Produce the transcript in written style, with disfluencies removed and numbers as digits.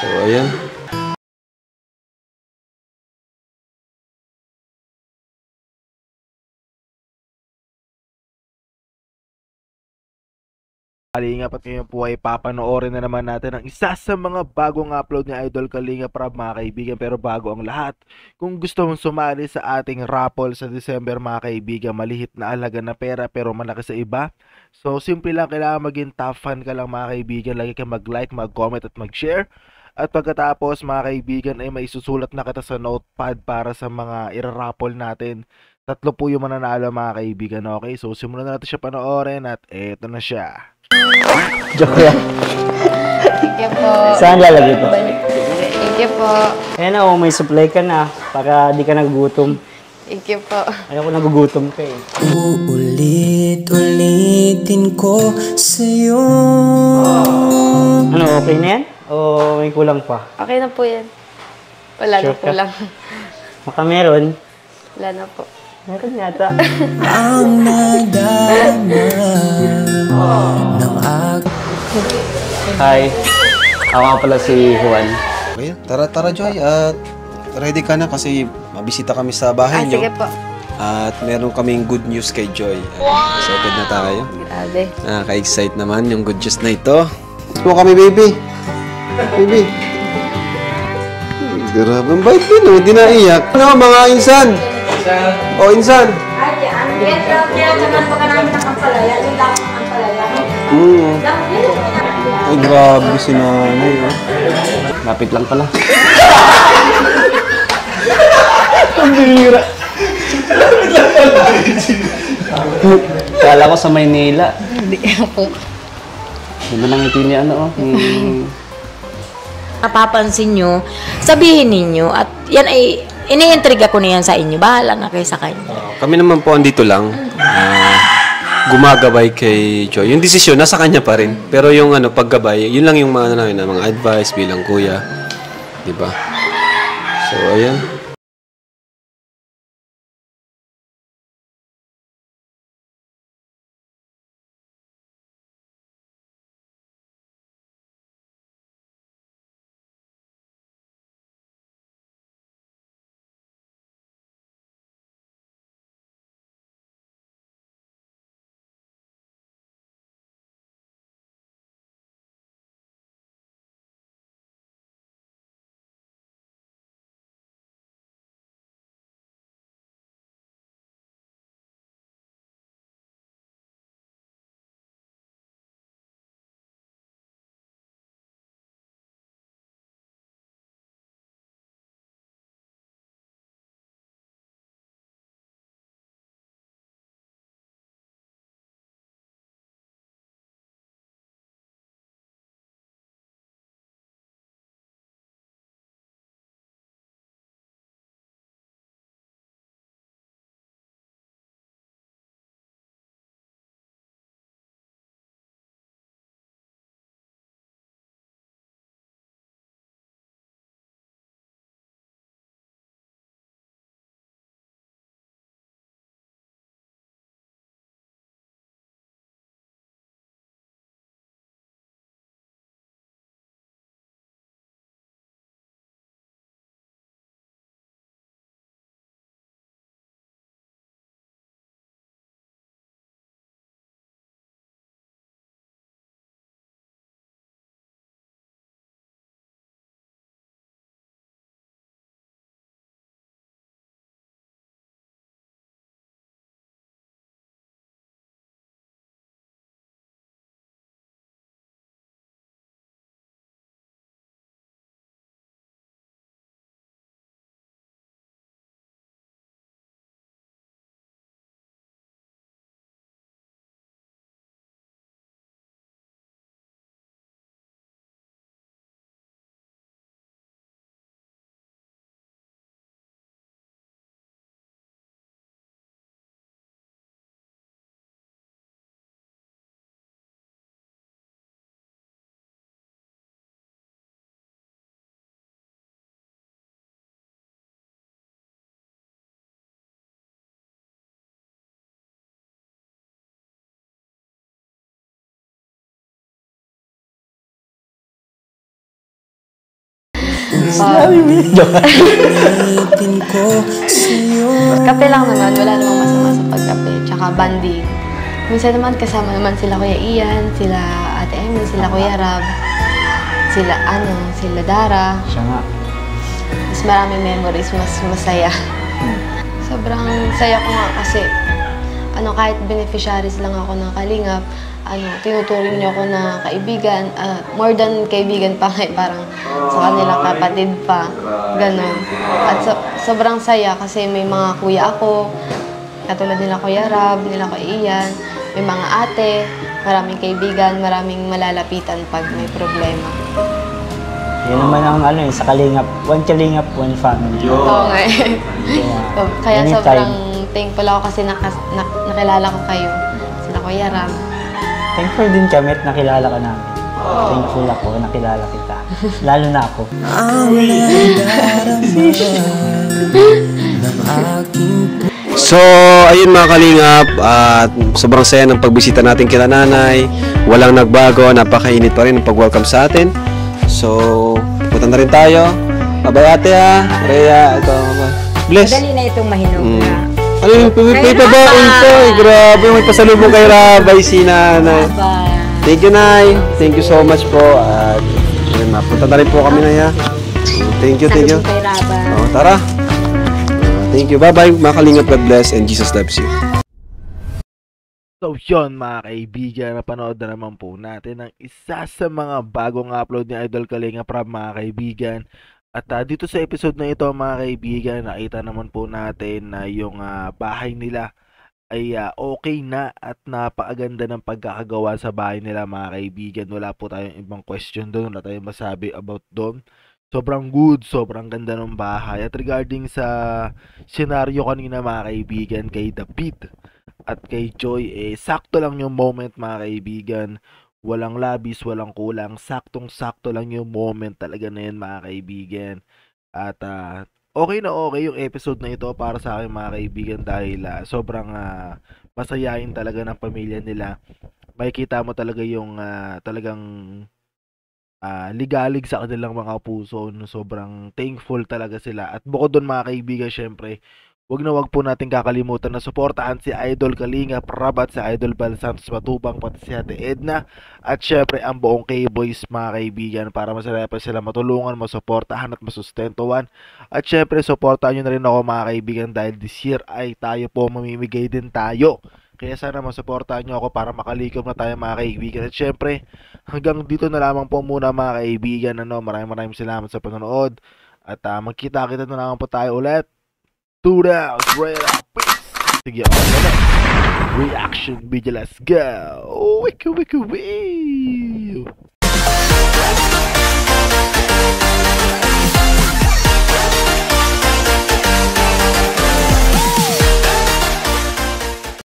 So, ayan. Kalingap at ngayon po ay papanoorin na naman natin ang isa sa mga bagong upload ni Idol Kalingap Rab mga kaibigan. Pero bago ang lahat, kung gusto mong sumali sa ating raffle sa December mga kaibigan, malihit na alaga na pera pero malaki sa iba. So simple lang, kailangan maging top fan ka lang mga kaibigan. Lagi kang mag-like, mag-comment at mag-share. At pagkatapos mga kaibigan ay may susulat na kita sa notepad para sa mga ira-raffle natin. Tatlo po yung mananalo mga kaibigan, okay? So simulan na natin siya panoorin at eto na siya. Joke yan. Thank you po. Saan lalagay ito? Thank you po. Ayan na, may supply ka na para di ka nagugutom. Thank you po. Ayaw ko nagugutom ka eh. Uulit-ulitin ko sa'yo. Ano, okay na yan? O may kulang pa? Okay na po yan. Wala Sure na po ka? lang. Baka meron. Wala na po. Meron yata. Ang nadama ng Hi. Ako nga pala si Juan. Okay, tara Joy. At ready ka na kasi mabisita kami sa bahay niyo. Sige po. At meron kaming good news kay Joy. Excited na tayo. Grabe. Nakaka-excite naman yung good news na ito. Let's mo kami, baby. Baby. Grabe, ang bait din, no? Hindi naiyak. Ano, mga insan? O, insan. Ay, ano yan? Kaya naman pagka namin ng ampalaya, yung dapat ng ampalaya. Ay, grabe si nanay, oh. Lapit lang pala. Ang bihira. Kala ko sa Maynila. Hindi po. Diba nang ngiti niya ano, oh. Napapansin nyo, sabihin ninyo, at yan ay, iniintriga ko na yan sa inyo. Bahala na kayo sa kanya. Kami naman po andito lang. Gumagabay kay Joy. Yung desisyon, nasa kanya pa rin. Pero yung paggabay, yun lang yung mga, mga advice bilang kuya. Diba? So, ayan. Ulitin ko sa'yo. Kape lang naman, wala namang masama sa pagkape. Tsaka banding. Minsan naman kasama naman sila Kuya Ian, sila Ate Emily, sila Kuya Rab, sila Dara. Siya nga. Mas maraming memories, mas masaya. Sobrang saya ko nga kasi kahit beneficiaries lang ako ng Kalingap, tinuturing niyo ako na kaibigan, more than kaibigan pa parang sa kanila kapatid pa, ganun. At sobrang saya kasi may mga kuya ako, katulad nila Kuya Rab, nila Kuya Ian, may mga ate, maraming kaibigan, maraming malalapitan pag may problema. Yan naman ang sa Kalingap. One Kalingap, one family. Oo nga eh. Kaya Anytime. sobrang thankful ako kasi nakilala ko kayo, sila Kuya Rab. Thankful din kami at nakilala ka namin. Thankful ako, nakilala kita. Lalo na ako. Ang nadarama ng aking So, ayun mga Kalingap, at sobrang saya ng pagbisita natin kila nanay. Walang nagbago, napakainit pa rin ang pag-welcome sa atin. So, punta na rin tayo. Bye-bye ate ha. Rhea, ito. Bless. Dali na itong mahinog na. Ano yung may pabaon to? Grabe, may pasalubong kay Rabay si nanay. Bye. Thank you, Nay. Thank you so much po. At yun, mapunta na rin po kami na ya. Thank you, thank you. Salubong kay Raba. Tara. Thank you. Bye-bye, mga Kalingap. God bless and Jesus loves you. So yun mga kaibigan, napanood na naman po natin ang isa sa mga bagong upload ni Idol Kalingap Rab mga kaibigan. At dito sa episode na ito mga kaibigan, nakita naman po natin na yung bahay nila ay okay na at napakaganda ng pagkakagawa sa bahay nila mga kaibigan. Wala po tayong ibang question doon, wala tayong masabi about doon. Sobrang good, sobrang ganda ng bahay. At regarding sa senaryo kanina mga kaibigan kay David at kay Joy, sakto lang yung moment mga kaibigan. Walang labis, walang kulang. Saktong-sakto lang yung moment talaga na yun mga kaibigan. At okay na okay yung episode na ito para sa akin mga kaibigan dahil sobrang masayain talaga ng pamilya nila. Makikita mo talaga yung talagang ligalig sa kanilang mga puso. No? Sobrang thankful talaga sila. At bukod doon mga kaibigan, syempre, wag po natin kakalimutan na suportahan si Idol Kalingap Rab at si Idol Bal Santos Matubang pati si Ate Edna at syempre ang buong K-Boys mga kaibigan para masaya pa sila matulungan, masuportahan at masustentuhan. At syempre suportahan nyo na rin ako mga kaibigan dahil this year ay tayo po mamimigay din tayo. Kaya sana masuportahan nyo ako para makalikom na tayo mga kaibigan. At syempre hanggang dito na lamang po muna mga kaibigan. Maraming salamat sa panonood at magkita-kita na naman po tayo ulit. 2 rounds, right up, peace. Sige, okay na. Reaction video, let's go. Wiki, wiki, wiki.